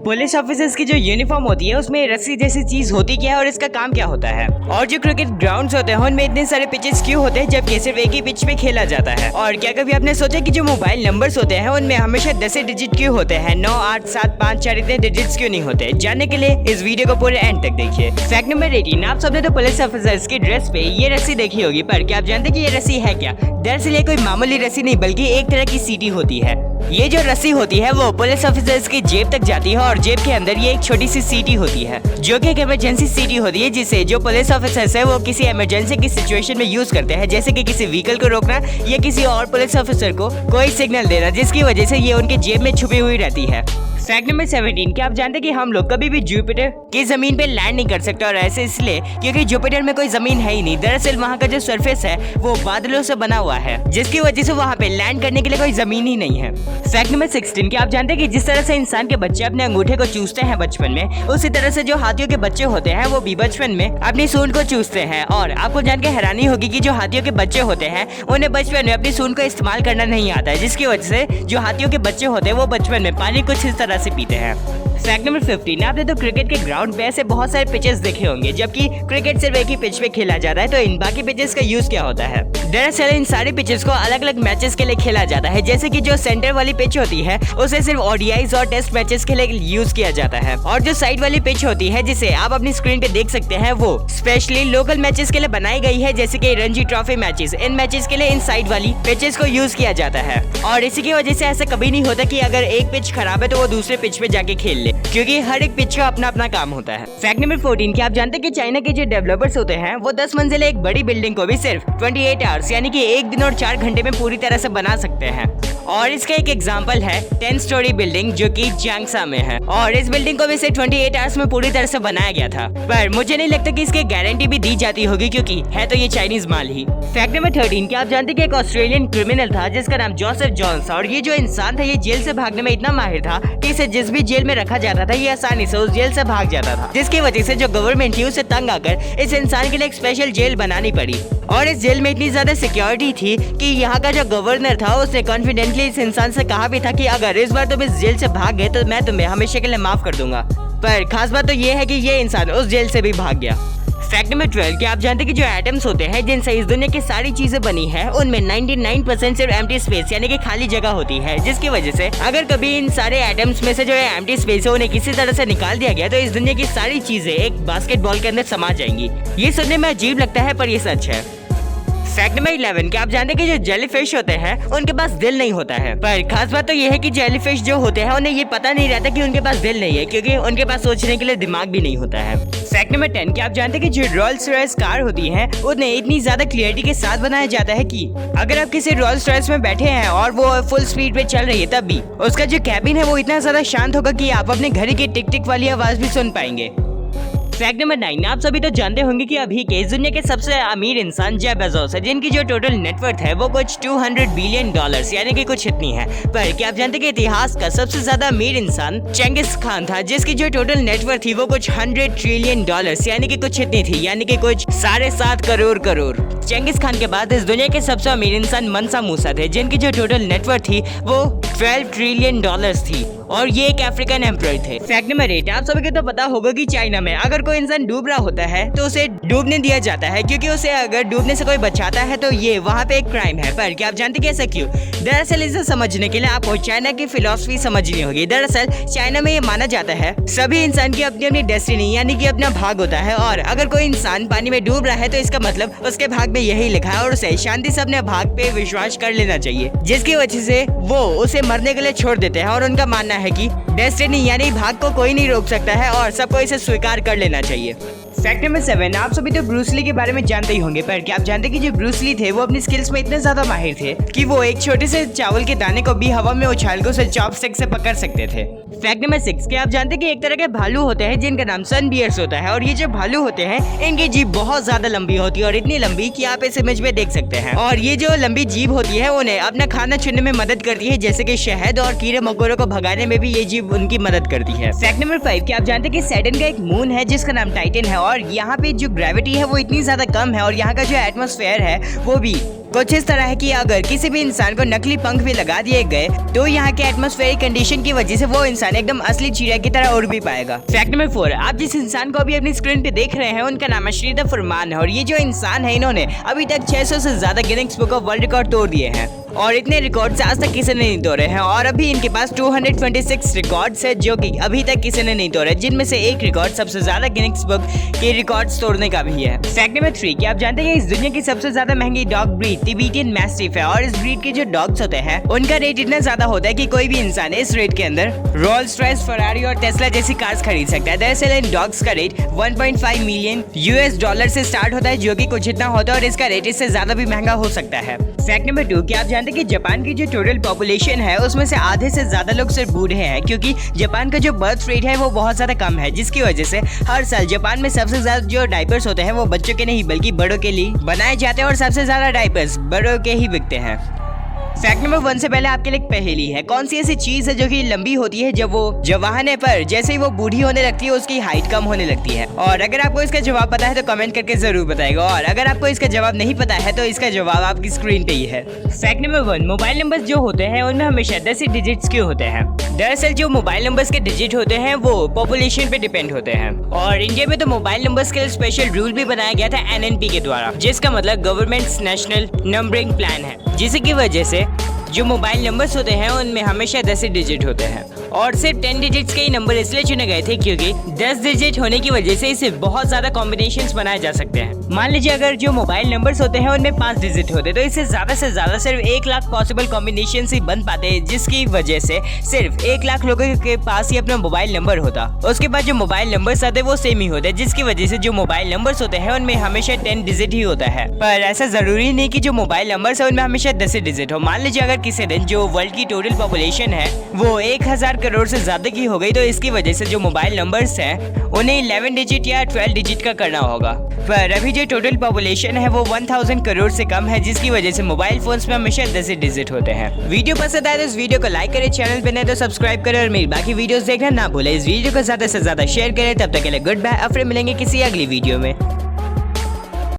Police officers की जो uniform होती है उसमें रस्सी जैसी चीज होती क्या है और इसका काम क्या होता है, और जो क्रिकेट ग्राउंड्स होते हैं उनमें इतने सारे पिचेस क्यों होते हैं जबकि सिर्फ एक ही पिच पे खेला जाता है, और क्या कभी आपने सोचा कि जो मोबाइल नंबर्स होते हैं उनमें हमेशा 10 डिजिट क्यों होते हैं, 9, 8, 7, 5, 4 इतने डिजिट्स क्यों नहीं होते। जानने के लिए इस वीडियो को पूरे एंड तक देखिए। फैक्ट नंबर 18, आप सबने तो पुलिस ऑफिसर्स की ड्रेस पे ये रस्सी देखी होगी, पर क्या आप जानते कि ये रस्सी है क्या? दरअसल ये कोई मामूली रस्सी नहीं बल्कि एक तरह की सीटी होती है। ये जो रस्सी होती है वो पुलिस ऑफिसर्स की जेब तक जाती है और जेब के अंदर ये एक छोटी सी सीटी होती है जो कि एक इमरजेंसी सीटी होती है जिसे जो पुलिस ऑफिसर्स है वो किसी इमरजेंसी की सिचुएशन में यूज करते हैं, जैसे कि किसी व्हीकल को रोकना या किसी और पुलिस ऑफिसर को कोई सिग्नल देना, जिसकी वजह से ये उनके जेब में छुपी हुई रहती है। फैक्ट नंबर 17, क्या आप जानते हैं कि हम लोग कभी भी जुपिटर की जमीन पे लैंड नहीं कर सकते, और ऐसे इसलिए क्योंकि जुपिटर में कोई जमीन है ही नहीं। दरअसल वहाँ का जो सरफेस है वो बादलों से बना हुआ है, जिसकी वजह से वहाँ पे लैंड करने के लिए कोई जमीन ही नहीं है। फैक्ट नंबर 16, क्या आप जानते हैं कि जिस तरह से इंसान के बच्चे अपने अंगूठे को चूसते हैं बचपन में, उसी तरह से जो हाथियों के बच्चे होते हैं वो भी बचपन में अपनी सूंड को चूसते हैं। और आपको जान के हैरानी होगी कि जो हाथियों के बच्चे होते हैं उन्हें बचपन में अपनी सूंड को इस्तेमाल करना नहीं आता है, जिसकी वजह से जो हाथियों के बच्चे होते हैं वो बचपन में पानी कुछ इस तरह से पीते हैं। फैक्ट नंबर 15, आपने तो क्रिकेट के ग्राउंड पे ऐसे बहुत सारे पिचेस देखे होंगे, जबकि क्रिकेट सिर्फ एक ही पिच पे खेला जाता है, तो इन बाकी पिचेस का यूज क्या होता है? दरअसल इन सारी पिचेस को अलग अलग मैचेस के लिए खेला जाता है, जैसे कि जो सेंटर वाली पिच होती है उसे सिर्फ ओडीआईज और टेस्ट मैचेस के लिए यूज किया जाता है, और जो साइड वाली पिच होती है जिसे आप अपनी स्क्रीन पे देख सकते हैं वो स्पेशली लोकल मैचेस के लिए बनाई गई है, जैसे कि रणजी ट्रॉफी मैचेस। इन मैचेस के लिए इन साइड वाली पिचेस को यूज किया जाता है, और इसी की वजह से ऐसा कभी नहीं होता कि अगर एक पिच खराब है तो वो दूसरे पिच पे जाके खेल ले, क्योंकि हर एक पिच का अपना अपना काम होता है। फैक्ट नंबर 14, क्या आप जानते हैं कि चाइना के जो डेवलपर्स होते हैं वो 10 मंजिले एक बड़ी बिल्डिंग को भी सिर्फ 28 आवर्स यानी कि 1 दिन और 4 घंटे में पूरी तरह से बना सकते हैं, और इसका एक एग्जांपल है 10 स्टोरी बिल्डिंग जो कि चांगसा में है, और इस बिल्डिंग को भी सिर्फ 28 आवर्स में पूरी तरह से बनाया गया था, पर मुझे नहीं लगता कि इसकी गारंटी भी दी जाती होगी क्योंकि है तो ये चाइनीज माल ही। फैक्ट नंबर 13, क्या आप जानते हैं कि एक ऑस्ट्रेलियन क्रिमिनल था जिसका नाम जोसेफ जॉन्स, और ये जो इंसान था ये जेल से भागने में इतना माहिर था कि इसे जिस भी जेल में रखा जाता था ये आसानी से उस जेल से भाग जाता था, जिसकी वजह से जो गवर्नमेंट थी उसे तंग आकर इस इंसान के लिए एक स्पेशल जेल बनानी पड़ी, और इस जेल में इतनी ज्यादा सिक्योरिटी थी कि यहाँ का जो गवर्नर था उसने कॉन्फिडेंटली इस इंसान से कहा भी था कि अगर इस बार तुम इस जेल से भाग गए तो मैं तुम्हें हमेशा के लिए माफ कर दूंगा, पर खास बात तो ये है कि ये इंसान उस जेल से भी भाग गया। फैक्ट नंबर 12, क्या आप जानते हैं कि जो एटम्स होते हैं जिनसे इस दुनिया की सारी चीजें बनी है उनमें 99% सिर्फ एम्प्टी स्पेस यानी कि खाली जगह होती है, जिसकी वजह से अगर कभी इन सारे एटम्स में से जो एम्प्टी स्पेस है उन्हें किसी तरह से निकाल दिया गया तो इस दुनिया की सारी चीजें एक बास्केटबॉल के अंदर समा जाएंगी। ये सुनने में अजीब लगता है पर ये सच है। फैक्ट नंबर 11, क्या आप जानते हैं कि जो जेलीफिश होते हैं उनके पास दिल नहीं होता है, पर खास बात तो ये है कि जेलीफिश जो होते हैं उन्हें ये पता नहीं रहता कि उनके पास दिल नहीं है, क्योंकि उनके पास सोचने के लिए दिमाग भी नहीं होता है। फैक्ट नंबर 10, क्या आप जानते हैं कि जो रोल्स रॉयस कार होती है उन्हें इतनी ज्यादा क्लियरिटी के साथ बनाया जाता है कि अगर आप किसी रोल्स रॉयस में बैठे हैं और वो फुल स्पीड पे चल रही है तब भी उसका जो कैबिन है वो इतना ज्यादा शांत होगा कि आप अपने घड़ी की टिक टिक वाली आवाज भी सुन पाएंगे। फैक्ट नंबर 9, आप सभी तो जानते होंगे कि अभी के दुनिया के सबसे अमीर इंसान जेफ बेजोस है, जिनकी जो टोटल नेटवर्थ है वो कुछ $200 बिलियन यानी कि कुछ इतनी है, पर क्या आप जानते हैं कि इतिहास का सबसे ज्यादा अमीर इंसान चेंगिस खान था, जिसकी जो टोटल नेटवर्थ थी वो कुछ $100 ट्रिलियन यानी कि कुछ इतनी थी, यानी कि कुछ 7.5 करोड़। चेंगिस खान के बाद इस दुनिया के सबसे अमीर इंसान मनसा मूसा थे, जिनकी जो टोटल नेटवर्थ थी वो $12 ट्रिलियन थी, और ये एक अफ्रीकन एम्परर थे। फैक्ट नंबर 8, आप सभी को तो पता होगा कि चाइना में अगर कोई इंसान डूब रहा होता है तो उसे डूबने दिया जाता है, क्योंकि उसे अगर डूबने से कोई बचाता है तो ये वहाँ पे एक क्राइम है, पर क्या आप जानते हैं ऐसा क्यों? दरअसल इसे समझने के लिए आपको चाइना की फिलॉसफी समझनी होगी। दरअसल चाइना में ये माना जाता है सभी इंसान की अपनी अपनी डेस्टिनी यानी कि अपना भाग होता है, और अगर कोई इंसान पानी में डूब रहा है तो इसका मतलब उसके भाग में यही लिखा है और उसे शांति से अपने भाग पे विश्वास कर लेना चाहिए, जिसकी वजह से वो उसे मरने के लिए छोड़ देते हैं, और उनका मानना है कि डेस्टिनी यानी भाग को कोई नहीं रोक सकता है और सबको इसे स्वीकार कर लेना चाहिए। फैक्ट नंबर 7, आप सभी तो ब्रूस ली के बारे में जानते ही होंगे, पर क्या आप जानते हैं कि जो ब्रूस ली थे वो अपनी स्किल्स में इतने ज्यादा माहिर थे कि वो एक छोटे से चावल के दाने को भी हवा में उछाल कर उसे चॉपस्टिक से पकड़ सकते थे। फैक्ट नंबर 6, क्या आप जानते हैं कि एक तरह के भालू होते हैं जिनका नाम सन बियर्स होता है, और ये जो भालू होते हैं इनकी जीभ बहुत ज्यादा लंबी होती है, और इतनी लंबी कि आप इस इमेज में देख सकते हैं, और ये जो लंबी जीभ होती है उन्हें अपना खाना चुनने में मदद करती है, जैसे कि शहद और कीड़े मकोड़ों को भगाने में भी ये जीभ उनकी मदद करती है। फैक्ट नंबर 5, क्या आप जानते हैं कि सैटर्न का एक मून है जिसका नाम टाइटन है, और यहाँ पे जो ग्रेविटी है वो इतनी ज्यादा कम है, और यहाँ का जो एटमॉस्फेयर है वो भी कुछ इस तरह है कि अगर किसी भी इंसान को नकली पंख भी लगा दिए गए तो यहाँ के एटमॉस्फेरिक कंडीशन की वजह से वो इंसान एकदम असली चिड़िया की तरह उड़ भी पाएगा। फैक्ट नंबर 4, आप जिस इंसान को अभी अपनी स्क्रीन पे देख रहे हैं उनका नाम है श्रीधर फरमान है और ये जो इंसान है इन्होंने अभी तक 600 से ज्यादा Guinness book of world record तोड़ दिए हैं और इतने रिकॉर्ड्स आज तक किसी ने नहीं तोड़े हैं और अभी इनके पास 226 रिकॉर्ड्स है जो कि अभी तक किसी ने नहीं तोड़े, जिनमें से एक रिकॉर्ड सबसे ज्यादा गिनीज बुक के रिकॉर्ड्स तोड़ने का भी है। फैक्ट नंबर 3 कि आप जानते हैं इस दुनिया की सबसे ज्यादा महंगी डॉग ब्रीड तिबेटियन मैस्टिफ है और इस ब्रीड के जो डॉग्स होते हैं उनका रेट इतना ज्यादा होता है कि कोई भी इंसान इस रेट के अंदर रोल्स रॉयस, फरारी और टेस्ला जैसी कार्स खरीद सकता है। दरअसल इन डॉग्स का रेट 1.5 मिलियन US$ से स्टार्ट होता है जो कि कुछ इतना होता है और इसका रेट इससे ज्यादा भी महंगा हो सकता है। फैक्ट नंबर 2 कि आप जानते हैं कि जापान की जो टोटल पॉपुलेशन है उसमें से आधे से ज्यादा लोग सिर्फ बूढ़े हैं क्योंकि जापान का जो बर्थ रेट है वो बहुत ज्यादा कम है, जिसकी वजह से हर साल जापान में सबसे ज्यादा जो डायपर्स होते हैं वो बच्चों के नहीं बल्कि बड़ों के लिए बनाए जाते हैं और सबसे ज्यादा डायपर्स बड़ों के ही बिकते हैं। फैक्ट नंबर 1 से पहले आपके लिए एक पहेली है, कौन सी ऐसी चीज है जो कि लंबी होती है जब वो जवान पर जैसे ही वो बूढ़ी होने लगती है उसकी हाइट कम होने लगती है। और अगर आपको इसका जवाब पता है तो कमेंट करके जरूर बताएगा और अगर आपको इसका जवाब नहीं पता है तो इसका जवाब आपकी स्क्रीन पे ही है। फैक्ट नंबर 1 मोबाइल नंबर जो होते हैं उनमें हमेशा 10 डिजिट्स क्यों होते हैं। दरअसल जो मोबाइल नंबर्स के डिजिट होते हैं वो पॉपुलेशन पे डिपेंड होते हैं और इंडिया में तो मोबाइल नंबर्स के लिए स्पेशल रूल भी बनाया गया था NNP के द्वारा, जिसका मतलब गवर्नमेंट नेशनल नंबरिंग प्लान है, जिसकी वजह से जो मोबाइल नंबर्स होते हैं उनमें हमेशा 10 डिजिट होते हैं और सिर्फ 10 डिजिट्स के ही नंबर इसलिए चुने गए थे क्योंकि 10 डिजिट होने की वजह से इसे बहुत ज्यादा कॉम्बिनेशंस बनाए जा सकते हैं। मान लीजिए अगर जो मोबाइल नंबर्स होते हैं उनमें 5 डिजिट होते तो इससे ज्यादा से ज्यादा सिर्फ 1 लाख पॉसिबल कॉम्बिनेशन ही बन पाते, जिसकी वजह से सिर्फ 1 लाख लोगों के पास ही अपना मोबाइल नंबर होता। उसके बाद जो मोबाइल नंबर्स आते वो सेम ही होते, जिसकी वजह से जो मोबाइल नंबर्स होते हैं उनमें हमेशा 10 डिजिट ही होता है। पर ऐसा जरूरी नहीं कि जो मोबाइल नंबर्स है उनमें हमेशा 10 डिजिट हो। मान लीजिए अगर किसी दिन जो वर्ल्ड की टोटल पॉपुलेशन है वो 1000 करोड़ से ज्यादा की हो गई तो इसकी वजह से जो मोबाइल नंबर्स हैं उन्हें 11 डिजिट या 12 डिजिट का करना होगा। पर अभी जो टोटल पॉपुलेशन है वो 1000 करोड़ से कम है, जिसकी वजह से मोबाइल फोन्स में हमेशा 10 डिजिट होते हैं। वीडियो पसंद आए तो इस वीडियो को लाइक करें, चैनल पे नए तो सब्सक्राइब करें और मेरी बाकी वीडियोस देखना ना भूलें। इस वीडियो को ज्यादा से ज्यादा शेयर करें। तब तक के लिए गुड बाय, फिर मिलेंगे किसी अगली वीडियो में।